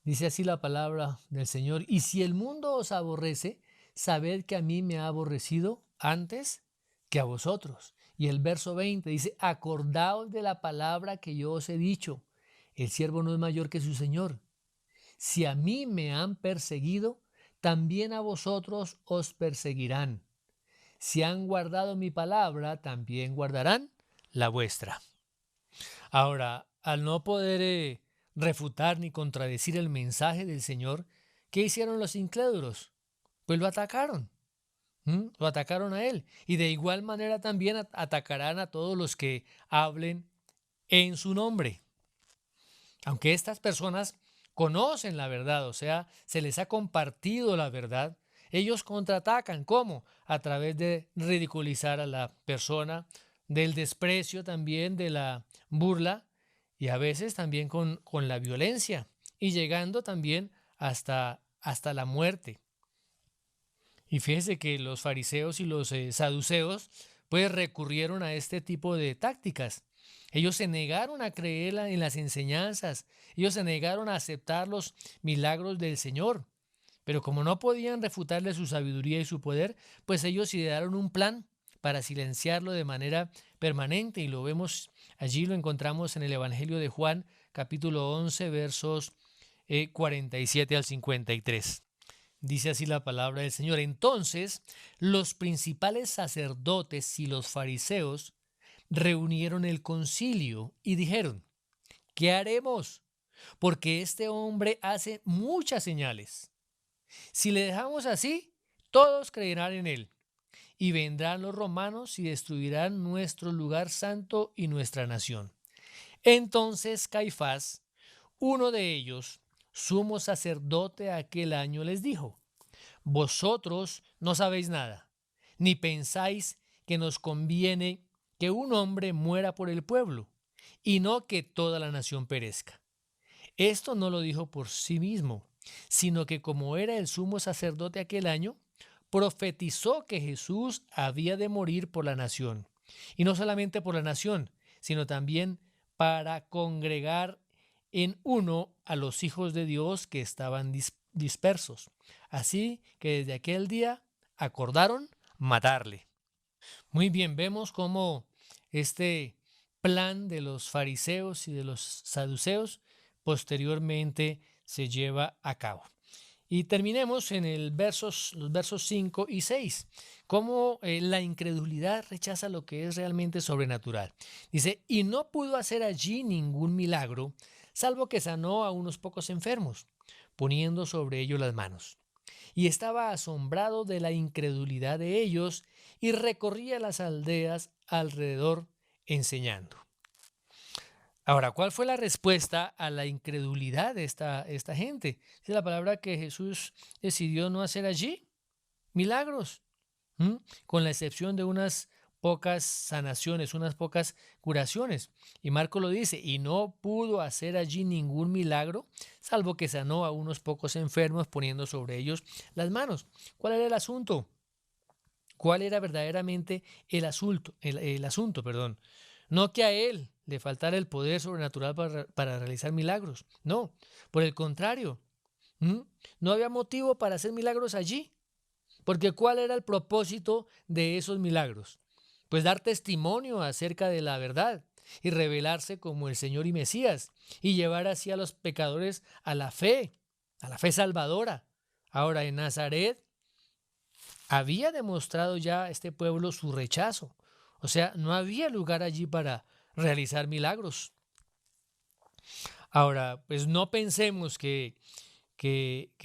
Dice así la palabra del Señor: y si el mundo os aborrece, sabed que a mí me ha aborrecido antes que a vosotros. Y el verso 20 dice: acordaos de la palabra que yo os he dicho, el siervo no es mayor que su Señor. Si a mí me han perseguido, también a vosotros os perseguirán. si han guardado mi palabra, también guardarán la vuestra. Ahora, al no poder refutar ni contradecir el mensaje del Señor, ¿qué hicieron los incrédulos? Pues lo atacaron. Lo atacaron a él. Y de igual manera también atacarán a todos los que hablen en su nombre. Aunque estas personas conocen la verdad, o sea, se les ha compartido la verdad, ellos contraatacan. ¿Cómo? A través de ridiculizar a la persona, del desprecio también, de la burla y a veces también con la violencia y llegando también hasta la muerte. Y fíjese que los fariseos y los saduceos pues recurrieron a este tipo de tácticas. Ellos se negaron a creer en las enseñanzas, ellos se negaron a aceptar los milagros del Señor. Pero como no podían refutarle su sabiduría y su poder, pues ellos idearon un plan para silenciarlo de manera permanente y lo vemos allí, lo encontramos en el Evangelio de Juan, capítulo 11, versos 47 al 53. Dice así la palabra del Señor. Entonces, los principales sacerdotes y los fariseos reunieron el concilio y dijeron: ¿qué haremos? Porque este hombre hace muchas señales. Si le dejamos así, todos creerán en él. Y vendrán los romanos y destruirán nuestro lugar santo y nuestra nación. Entonces Caifás, uno de ellos, sumo sacerdote aquel año, les dijo: vosotros no sabéis nada, ni pensáis que nos conviene que un hombre muera por el pueblo, y no que toda la nación perezca. Esto no lo dijo por sí mismo, sino que como era el sumo sacerdote aquel año, profetizó que Jesús había de morir por la nación, y no solamente por la nación, sino también para congregar en uno a los hijos de Dios que estaban dispersos. Así que desde aquel día acordaron matarle. Muy bien, vemos cómo este plan de los fariseos y de los saduceos posteriormente se lleva a cabo. Y terminemos en los versos 5 y 6, cómo la incredulidad rechaza lo que es realmente sobrenatural. Dice: y no pudo hacer allí ningún milagro, salvo que sanó a unos pocos enfermos, poniendo sobre ellos las manos. Y estaba asombrado de la incredulidad de ellos y recorría las aldeas alrededor enseñando. Ahora, ¿cuál fue la respuesta a la incredulidad de esta gente? Es la palabra que Jesús decidió no hacer allí milagros, con la excepción de unas pocas sanaciones, unas pocas curaciones. Y Marco lo dice: y no pudo hacer allí ningún milagro, salvo que sanó a unos pocos enfermos poniendo sobre ellos las manos. ¿Cuál era el asunto? ¿Cuál era verdaderamente el asunto? Perdón. No que a él le faltara el poder sobrenatural para realizar milagros. No, por el contrario. No había motivo para hacer milagros allí. Porque ¿cuál era el propósito de esos milagros? Pues dar testimonio acerca de la verdad y revelarse como el Señor y Mesías y llevar así a los pecadores a la fe salvadora. Ahora, en Nazaret había demostrado ya este pueblo su rechazo. O sea, no había lugar allí para realizar milagros. Ahora, pues no pensemos que el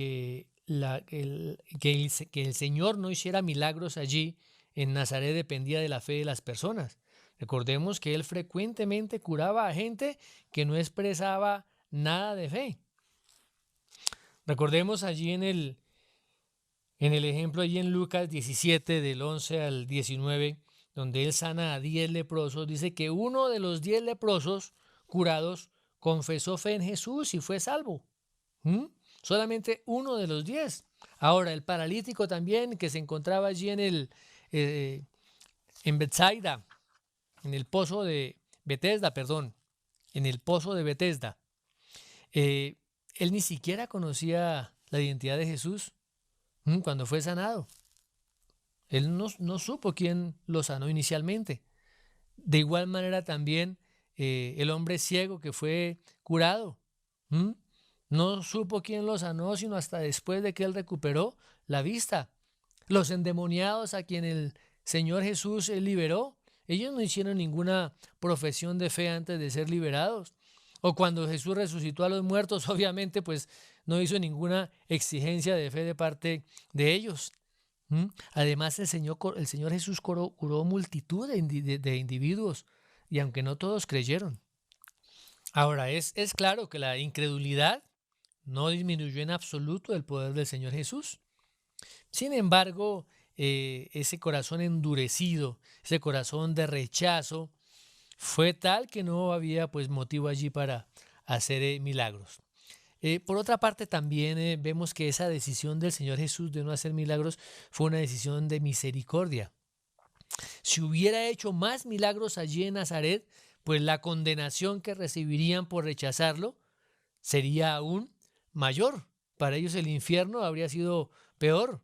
Señor no hiciera milagros allí en Nazaret dependía de la fe de las personas. Recordemos que Él frecuentemente curaba a gente que no expresaba nada de fe. Recordemos allí en el ejemplo allí en Lucas 17 del 11 al 19, donde Él sana a 10 leprosos, dice que uno de los 10 leprosos curados confesó fe en Jesús y fue salvo. Solamente uno de los 10. Ahora, el paralítico también, que se encontraba allí en Bethsaida, en el pozo de Betesda, en el pozo de Betesda. Él ni siquiera conocía la identidad de Jesús cuando fue sanado. Él no supo quién lo sanó inicialmente. De igual manera también el hombre ciego que fue curado. No supo quién lo sanó, sino hasta después de que él recuperó la vista. Los endemoniados a quien el Señor Jesús liberó. Ellos no hicieron ninguna profesión de fe antes de ser liberados. O cuando Jesús resucitó a los muertos, obviamente, pues no hizo ninguna exigencia de fe de parte de ellos. Además, el Señor Jesús curó multitud de individuos, y aunque no todos creyeron. Ahora, es claro que la incredulidad no disminuyó en absoluto el poder del Señor Jesús. Sin embargo, ese corazón endurecido, ese corazón de rechazo, fue tal que no había pues motivo allí para hacer milagros. Por otra parte, también vemos que esa decisión del Señor Jesús de no hacer milagros fue una decisión de misericordia. Si hubiera hecho más milagros allí en Nazaret, pues la condenación que recibirían por rechazarlo sería aún mayor. Para ellos el infierno habría sido peor.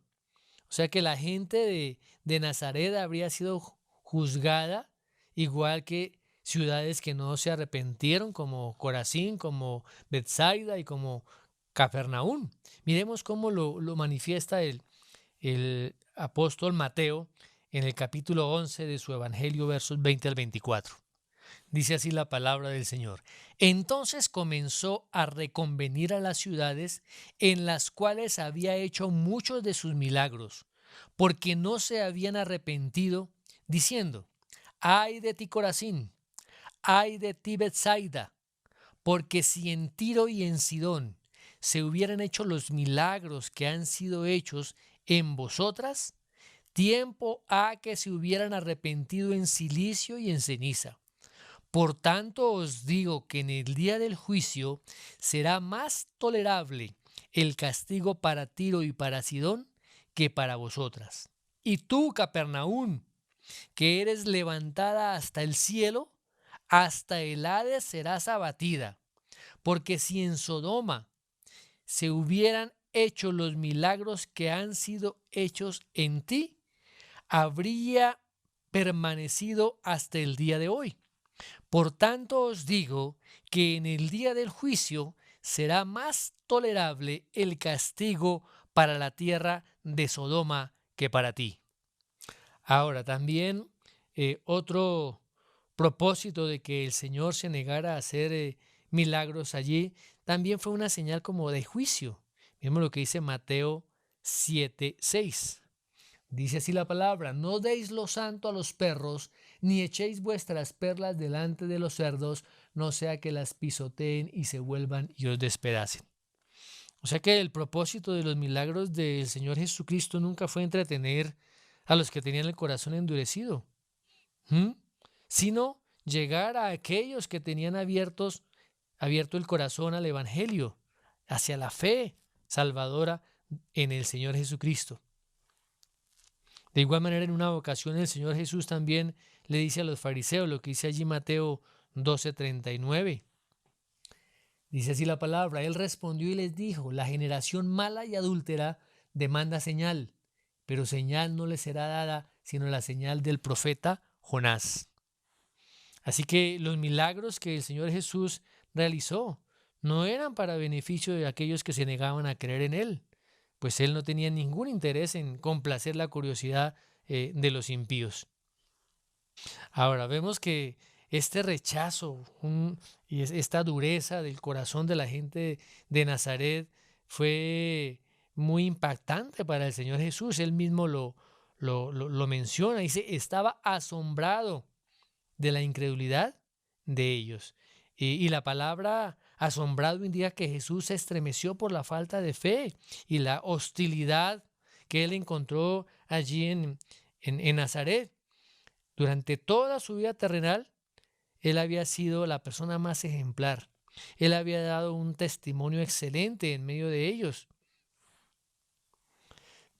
O sea que la gente de Nazaret habría sido juzgada igual que ciudades que no se arrepintieron, como Corazín, como Betsaida y como Capernaum. Miremos cómo lo manifiesta el apóstol Mateo en el capítulo 11 de su Evangelio, versos 20 al 24. Dice así la palabra del Señor. Entonces comenzó a reconvenir a las ciudades en las cuales había hecho muchos de sus milagros, porque no se habían arrepentido, diciendo: ay de ti, Corazín, ay de ti, Betsaida, porque si en Tiro y en Sidón se hubieran hecho los milagros que han sido hechos en vosotras, tiempo ha que se hubieran arrepentido en cilicio y en ceniza. Por tanto os digo que en el día del juicio será más tolerable el castigo para Tiro y para Sidón que para vosotras. Y tú, Capernaum, que eres levantada hasta el cielo, hasta el Hades serás abatida. Porque si en Sodoma se hubieran hecho los milagros que han sido hechos en ti, habría permanecido hasta el día de hoy. Por tanto os digo que en el día del juicio será más tolerable el castigo para la tierra de Sodoma que para ti. Ahora, también otro propósito de que el Señor se negara a hacer milagros allí, también fue una señal como de juicio. Vemos lo que dice Mateo 7:6. Dice así la palabra: no deis lo santo a los perros, ni echéis vuestras perlas delante de los cerdos, no sea que las pisoteen y se vuelvan y os despedacen. O sea que el propósito de los milagros del Señor Jesucristo nunca fue entretener a los que tenían el corazón endurecido, sino llegar a aquellos que tenían abierto el corazón al Evangelio, hacia la fe salvadora en el Señor Jesucristo. De igual manera, en una ocasión el Señor Jesús también le dice a los fariseos lo que dice allí Mateo 12:39. Dice así la palabra: él respondió y les dijo: la generación mala y adúltera demanda señal, pero señal no le será dada sino la señal del profeta Jonás. Así que los milagros que el Señor Jesús realizó no eran para beneficio de aquellos que se negaban a creer en él, pues él no tenía ningún interés en complacer la curiosidad de los impíos. Ahora vemos que este rechazo y esta dureza del corazón de la gente de Nazaret fue muy impactante para el Señor Jesús. Él mismo lo menciona, dice: estaba asombrado de la incredulidad de ellos. Y la palabra asombrado indica que Jesús se estremeció por la falta de fe y la hostilidad que él encontró allí en Nazaret. Durante toda su vida terrenal, él había sido la persona más ejemplar. Él había dado un testimonio excelente en medio de ellos,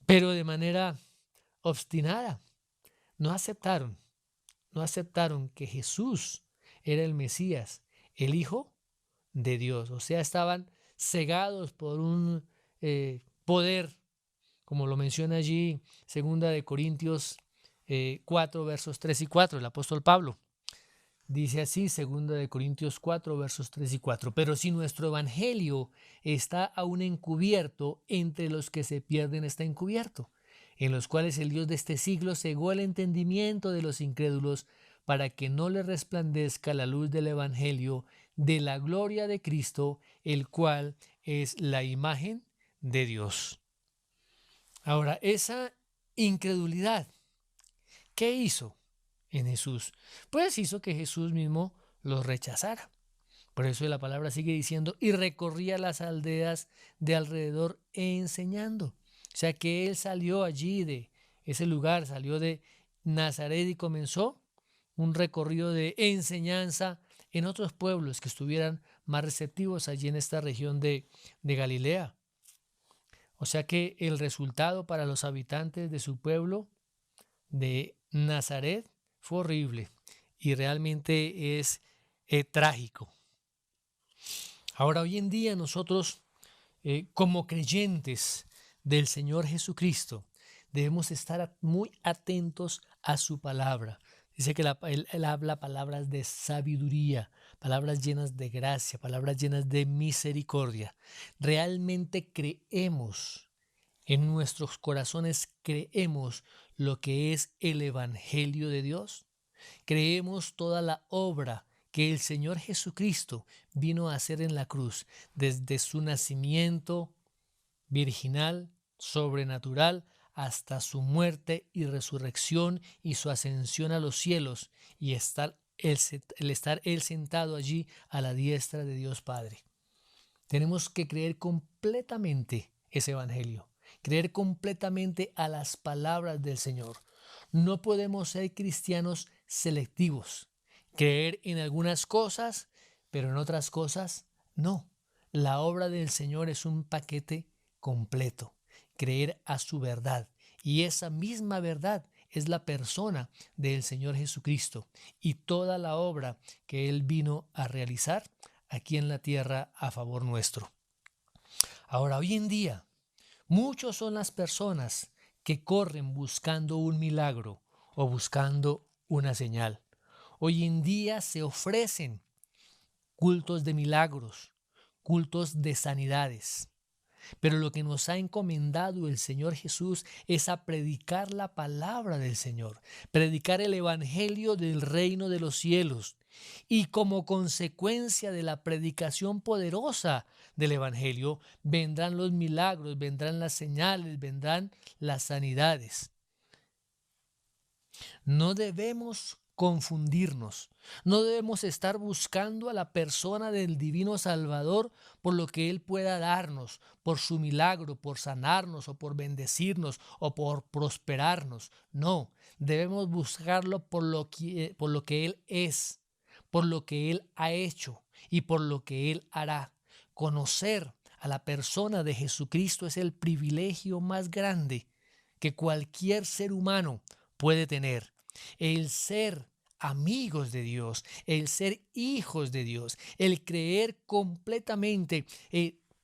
pero de manera obstinada. No aceptaron que Jesús era el Mesías, el Hijo de Dios. O sea, estaban cegados por un poder, como lo menciona allí 2 Corintios 4, versos 3 y 4, el apóstol Pablo. Dice así, 2 Corintios 4, versos 3 y 4. Pero si nuestro evangelio está aún encubierto, entre los que se pierden está encubierto, en los cuales el Dios de este siglo cegó el entendimiento de los incrédulos, para que no le resplandezca la luz del Evangelio de la gloria de Cristo, el cual es la imagen de Dios. Ahora, esa incredulidad, ¿qué hizo en Jesús? Pues hizo que Jesús mismo los rechazara. Por eso la palabra sigue diciendo, y recorría las aldeas de alrededor enseñando. O sea que él salió allí de ese lugar, salió de Nazaret y comenzó un recorrido de enseñanza en otros pueblos que estuvieran más receptivos allí en esta región de Galilea. O sea que el resultado para los habitantes de su pueblo de Nazaret fue horrible y realmente es trágico. Ahora, hoy en día nosotros, como creyentes del Señor Jesucristo, debemos estar muy atentos a su palabra. Dice que él habla palabras de sabiduría, palabras llenas de gracia, palabras llenas de misericordia. Realmente creemos, en nuestros corazones creemos lo que es el Evangelio de Dios. Creemos toda la obra que el Señor Jesucristo vino a hacer en la cruz, desde su nacimiento virginal, sobrenatural, hasta su muerte y resurrección y su ascensión a los cielos y estar él sentado allí a la diestra de Dios Padre. Tenemos que creer completamente ese evangelio, creer completamente a las palabras del Señor. No podemos ser cristianos selectivos, creer en algunas cosas, pero en otras cosas no. La obra del Señor es un paquete completo. Creer a su verdad. Y esa misma verdad es la persona del Señor Jesucristo y toda la obra que Él vino a realizar aquí en la tierra a favor nuestro. Ahora, hoy en día, muchos son las personas que corren buscando un milagro o buscando una señal. Hoy en día se ofrecen cultos de milagros, cultos de sanidades. Pero lo que nos ha encomendado el Señor Jesús es a predicar la palabra del Señor, predicar el evangelio del reino de los cielos. Y como consecuencia de la predicación poderosa del evangelio, vendrán los milagros, vendrán las señales, vendrán las sanidades. No debemos confundirnos, no debemos estar buscando a la persona del divino Salvador por lo que Él pueda darnos, por su milagro, por sanarnos o por bendecirnos o por prosperarnos. No, debemos buscarlo por lo que Él es, por lo que Él ha hecho y por lo que Él hará. Conocer a la persona de Jesucristo es el privilegio más grande que cualquier ser humano puede tener. El ser amigos de Dios, el ser hijos de Dios, el creer completamente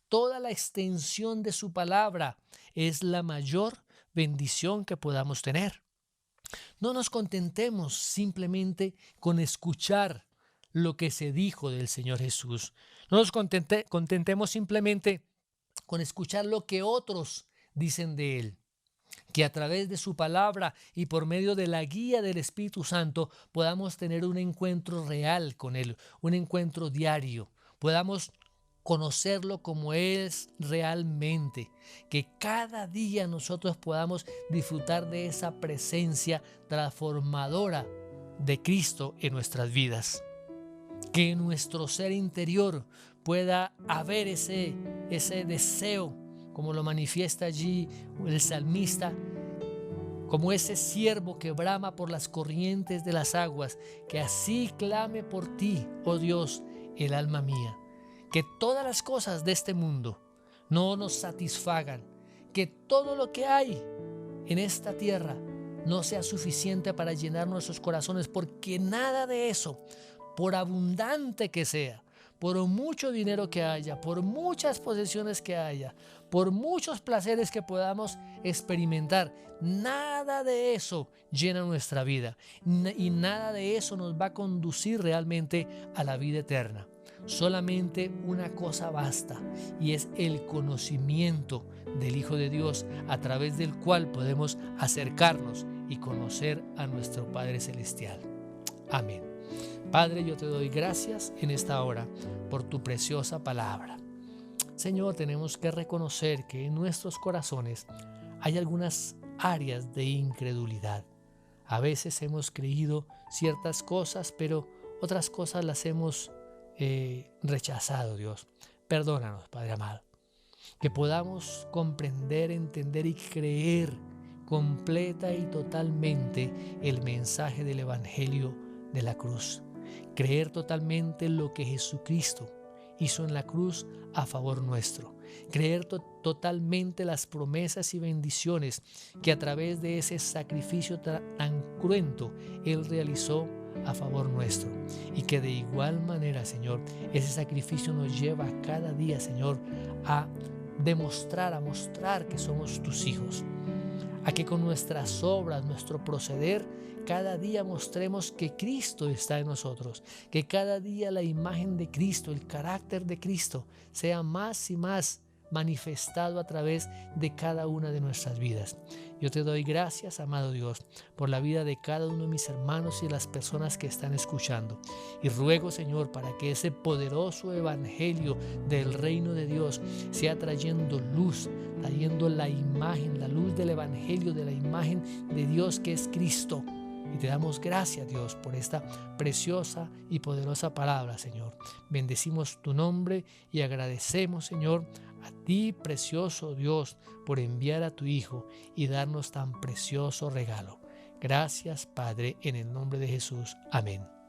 toda la extensión de su palabra es la mayor bendición que podamos tener. No nos contentemos simplemente con escuchar lo que se dijo del Señor Jesús. No nos contentemos simplemente con escuchar lo que otros dicen de Él. Que a través de su palabra y por medio de la guía del Espíritu Santo podamos tener un encuentro real con Él, un encuentro diario, podamos conocerlo como es realmente, que cada día nosotros podamos disfrutar de esa presencia transformadora de Cristo en nuestras vidas. Que en nuestro ser interior pueda haber ese deseo, como lo manifiesta allí el salmista, como ese siervo que brama por las corrientes de las aguas, que así clame por ti, oh Dios, el alma mía. Que todas las cosas de este mundo no nos satisfagan, que todo lo que hay en esta tierra no sea suficiente para llenar nuestros corazones, porque nada de eso, por abundante que sea, por mucho dinero que haya, por muchas posesiones que haya, por muchos placeres que podamos experimentar, nada de eso llena nuestra vida y nada de eso nos va a conducir realmente a la vida eterna. Solamente una cosa basta, y es el conocimiento del Hijo de Dios, a través del cual podemos acercarnos y conocer a nuestro Padre Celestial. Amén. Padre, yo te doy gracias en esta hora por tu preciosa palabra. Señor, tenemos que reconocer que en nuestros corazones hay algunas áreas de incredulidad. A veces hemos creído ciertas cosas, pero otras cosas las hemos rechazado, Dios. Perdónanos, Padre amado. Que podamos comprender, entender y creer completa y totalmente el mensaje del Evangelio de la cruz. Creer totalmente lo que Jesucristo hizo en la cruz a favor nuestro. Creer totalmente las promesas y bendiciones que a través de ese sacrificio tan cruento Él realizó a favor nuestro. Y que de igual manera, Señor, ese sacrificio nos lleva cada día, Señor, a demostrar, a mostrar que somos tus hijos. A que con nuestras obras, nuestro proceder, cada día mostremos que Cristo está en nosotros, que cada día la imagen de Cristo, el carácter de Cristo sea más y más manifestado a través de cada una de nuestras vidas. Yo te doy gracias, amado Dios, por la vida de cada uno de mis hermanos y las personas que están escuchando. Y ruego, Señor, para que ese poderoso evangelio del reino de Dios sea trayendo luz, trayendo la imagen, la luz del evangelio, de la imagen de Dios que es Cristo. Y te damos gracias, Dios, por esta preciosa y poderosa palabra, Señor. Bendecimos tu nombre y agradecemos, Señor, a ti, precioso Dios, por enviar a tu Hijo y darnos tan precioso regalo. Gracias, Padre, en el nombre de Jesús. Amén.